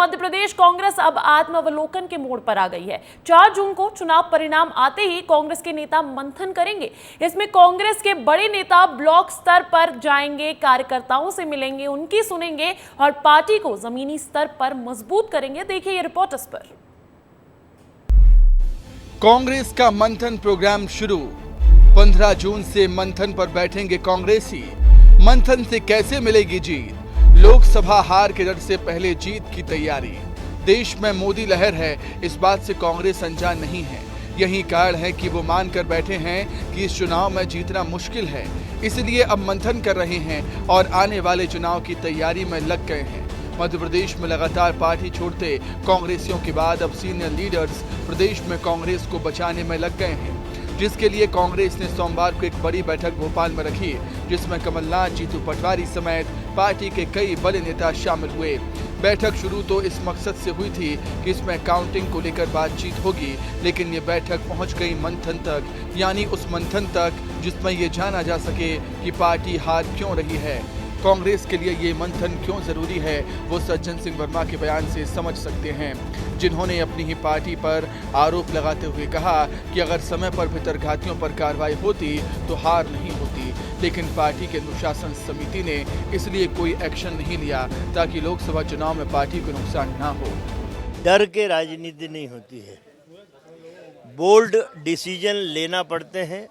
मध्य प्रदेश कांग्रेस अब आत्मावलोकन के मोड़ पर आ गई है। 4 जून को चुनाव परिणाम आते ही कांग्रेस के नेता मंथन करेंगे। इसमें कांग्रेस के बड़े नेता ब्लॉक स्तर पर जाएंगे, कार्यकर्ताओं से मिलेंगे, उनकी सुनेंगे और पार्टी को जमीनी स्तर पर मजबूत करेंगे। देखिए ये रिपोर्ट इस पर। कांग्रेस का मंथन प्रोग्राम शुरू। 15 जून से मंथन पर बैठेंगे कांग्रेसी। मंथन से कैसे मिलेगी जीत? लोकसभा हार के डर से पहले जीत की तैयारी। देश में मोदी लहर है, इस बात से कांग्रेस अनजान नहीं है। यही कारण है कि वो मान कर बैठे हैं कि इस चुनाव में जीतना मुश्किल है, इसलिए अब मंथन कर रहे हैं और आने वाले चुनाव की तैयारी में लग गए हैं। मध्य प्रदेश में लगातार पार्टी छोड़ते कांग्रेसियों के बाद अब सीनियर लीडर्स प्रदेश में कांग्रेस को बचाने में लग गए हैं, जिसके लिए कांग्रेस ने सोमवार को एक बड़ी बैठक भोपाल में रखी, जिसमें कमलनाथ, जीतू पटवारी समेत पार्टी के कई बड़े नेता शामिल हुए। बैठक शुरू तो इस मकसद से हुई थी कि इसमें काउंटिंग को लेकर बातचीत होगी, लेकिन ये बैठक पहुंच गई मंथन तक, यानी उस मंथन तक जिसमें ये जाना जा सके कि पार्टी हार क्यों रही है। कांग्रेस के लिए ये मंथन क्यों जरूरी है, वो सज्जन सिंह वर्मा के बयान से समझ सकते हैं, जिन्होंने अपनी ही पार्टी पर आरोप लगाते हुए कहा कि अगर समय पर भितरघातियों पर कार्रवाई होती तो हार नहीं होती, लेकिन पार्टी के अनुशासन समिति ने इसलिए कोई एक्शन नहीं लिया ताकि लोकसभा चुनाव में पार्टी को नुकसान ना हो। डर के राजनीति नहीं होती है, बोल्ड डिसीजन लेना पड़ते हैं,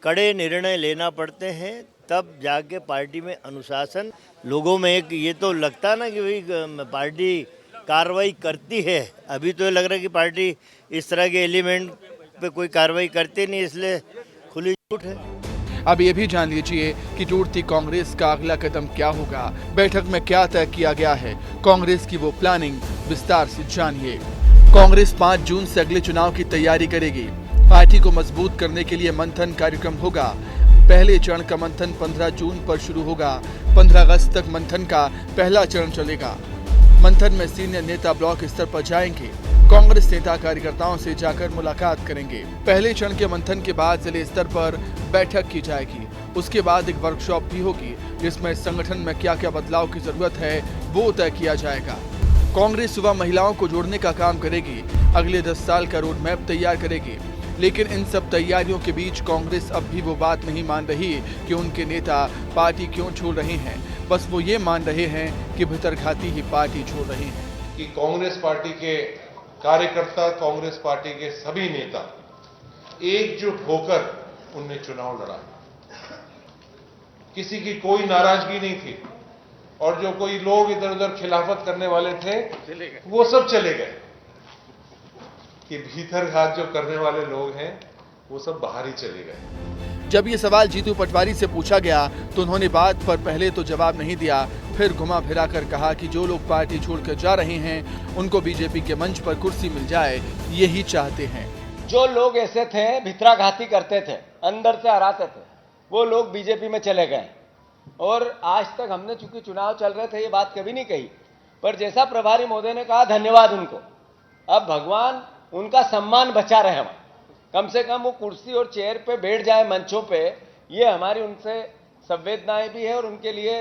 कड़े निर्णय लेना पड़ते हैं, तब जाके पार्टी में अनुशासन, लोगों में एक ये तो लगता ना कि भाई पार्टी कार्रवाई करती है। अभी तो ये लग रहा है कि पार्टी इस तरह के एलिमेंट पे कोई कार्रवाई करती नहीं, इसलिए खुली छूट है। अब ये भी जान लीजिए कि टूटती कांग्रेस का अगला कदम क्या होगा, बैठक में क्या तय किया गया है, कांग्रेस की वो प्लानिंग विस्तार से जानिए। कांग्रेस 5 जून से अगले चुनाव की तैयारी करेगी। पार्टी को मजबूत करने के लिए मंथन कार्यक्रम होगा। पहले चरण का मंथन 15 जून पर शुरू होगा। 15 अगस्त तक मंथन का पहला चरण चलेगा। मंथन में सीनियर नेता ब्लॉक स्तर पर जाएंगे, कांग्रेस नेता कार्यकर्ताओं से जाकर मुलाकात करेंगे। पहले चरण के मंथन के बाद जिले स्तर पर बैठक की जाएगी। उसके बाद एक वर्कशॉप भी होगी, जिसमें संगठन में क्या क्या बदलाव की जरूरत है वो तय किया जाएगा। कांग्रेस युवा महिलाओं को जोड़ने का काम करेगी, अगले 10 साल का रोड मैप तैयार करेगी। लेकिन इन सब तैयारियों के बीच कांग्रेस अब भी वो बात नहीं मान रही कि उनके नेता पार्टी क्यों छोड़ रहे हैं। बस वो ये मान रहे हैं कि भीतरघाती ही पार्टी छोड़ रहे हैं। कि कांग्रेस पार्टी के कार्यकर्ता, कांग्रेस पार्टी के सभी नेता एकजुट होकर उनने चुनाव लड़ा, किसी की कोई नाराजगी नहीं थी, और जो कोई लोग इधर उधर खिलाफत करने वाले थे वो सब चले गए। कि भीतरघात जो करने वाले लोग हैं वो सब बाहर ही चले गए। जब ये सवाल जीतू पटवारी से पूछा गया तो उन्होंने बात पर पहले तो जवाब नहीं दिया, फिर घुमा फिरा कर कहा कि जो लोग पार्टी छोड़कर जा रहे हैं उनको बीजेपी के मंच पर कुर्सी मिल जाए, यही चाहते हैं। जो लोग ऐसे थे, भितराघाती करते थे, अंदर से हराते थे, वो लोग बीजेपी में चले गए। और आज तक हमने चूंकि चुनाव चल रहे थे ये बात कभी नहीं कही, पर जैसा प्रभारी महोदय ने कहा, धन्यवाद उनको। अब भगवान उनका सम्मान बचा रहे, हम कम से कम वो कुर्सी और चेयर पे बैठ जाए मंचों पे, ये हमारी उनसे संवेदनाएं भी है और उनके लिए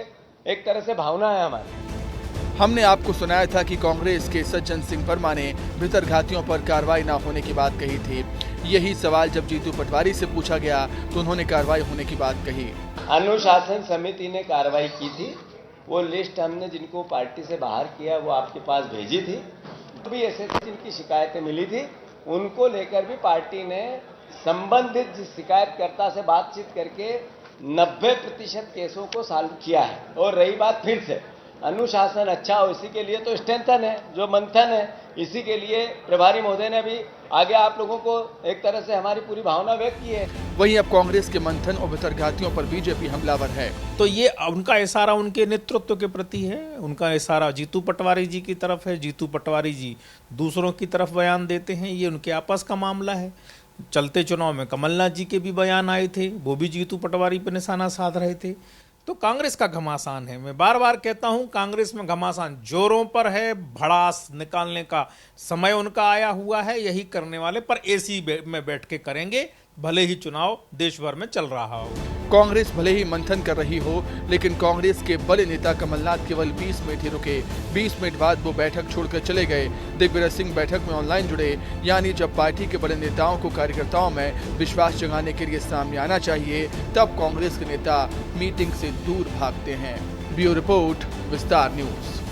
एक तरह से भावना है हमारी। हमने आपको सुनाया था कि कांग्रेस के सज्जन सिंह वर्मा ने भीतरघातियों पर कार्रवाई न होने की बात कही थी। यही सवाल जब जीतू पटवारी से पूछा गया तो उन्होंने कार्रवाई होने की बात कही। अनुशासन समिति ने कार्रवाई की थी, वो लिस्ट हमने जिनको पार्टी से बाहर किया वो आपके पास भेजी थी। भी ऐसे जिनकी शिकायतें मिली थी उनको लेकर भी पार्टी ने संबंधित शिकायतकर्ता से बातचीत करके 90% केसों को सॉल्व किया है। और रही बात फिर से अनुशासन अच्छा हो, इसी के लिए तो स्ट्रेंथन है, जो मंथन है, इसी के लिए प्रभारी महोदय ने भी आगे आप लोगों को एक तरह से हमारी पूरी भावना व्यक्त की है। वहीं अब कांग्रेस के मंथन और भीतरघातियों पर बीजेपी हमलावर है। तो ये उनका इशारा उनके नेतृत्व के प्रति है, उनका इशारा जीतू पटवारी जी की तरफ है। जीतू पटवारी जी दूसरों की तरफ बयान देते हैं, ये उनके आपस का मामला है। चलते चुनाव में कमलनाथ जी के भी बयान आए थे, वो भी जीतू पटवारी पर निशाना साध रहे थे। तो कांग्रेस का घमासान है। मैं बार बार कहता हूं, कांग्रेस में घमासान जोरों पर है। भड़ास निकालने का समय उनका आया हुआ है, यही करने वाले पर एसी में बैठ के करेंगे भले ही चुनाव देश भर में चल रहा हो। कांग्रेस भले ही मंथन कर रही हो, लेकिन कांग्रेस के बड़े नेता कमलनाथ केवल 20 मिनट ही रुके। 20 मिनट बाद वो बैठक छोड़कर चले गए। दिग्विजय सिंह बैठक में ऑनलाइन जुड़े, यानी जब पार्टी के बड़े नेताओं को कार्यकर्ताओं में विश्वास जगाने के लिए सामने आना चाहिए, तब कांग्रेस के नेता मीटिंग से दूर भागते हैं। ब्यूरो रिपोर्ट, विस्तार न्यूज।